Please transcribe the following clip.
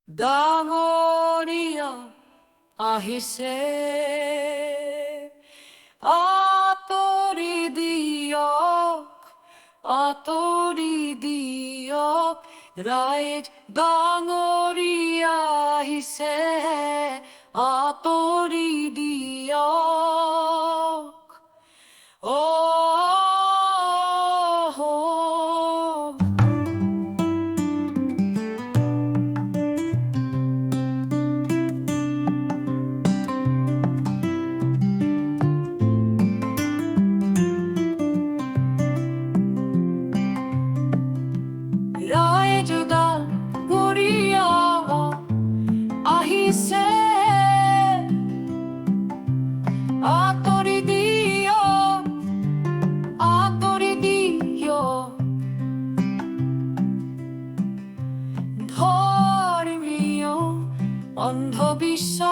ডাঙৰীয়া আহিছে, আঁতৰি দিয়ক, আঁতৰি দিয়ক, ৰাইজ ডাঙৰীয়া আহিছে, আঁতৰি দিয়ক। অ ৰাইজ ডাঙৰীয়া আহিছে, আঁতৰি দিয়ক, আঁতৰি দিয়ক। ধৰ্মীয় অন্ধবিশ্বাস